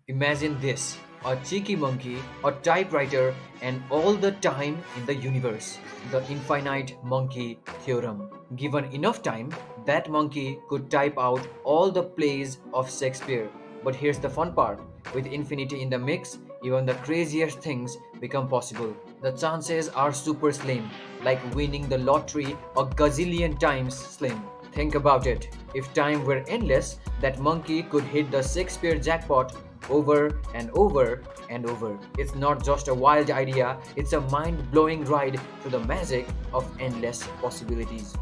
Imagine this, a cheeky monkey, a typewriter, and all the time in the universe. The Infinite Monkey Theorem. Given enough time, that monkey could type out all the plays of Shakespeare. But here's the fun part, with infinity in the mix, even the craziest things become possible. The chances are super slim, like winning the lottery a gazillion times slim. Think about it. If time were endless, that monkey could hit the Shakespeare jackpot over and over and over. It's not just a wild idea, it's a mind blowing ride through the magic of endless possibilities.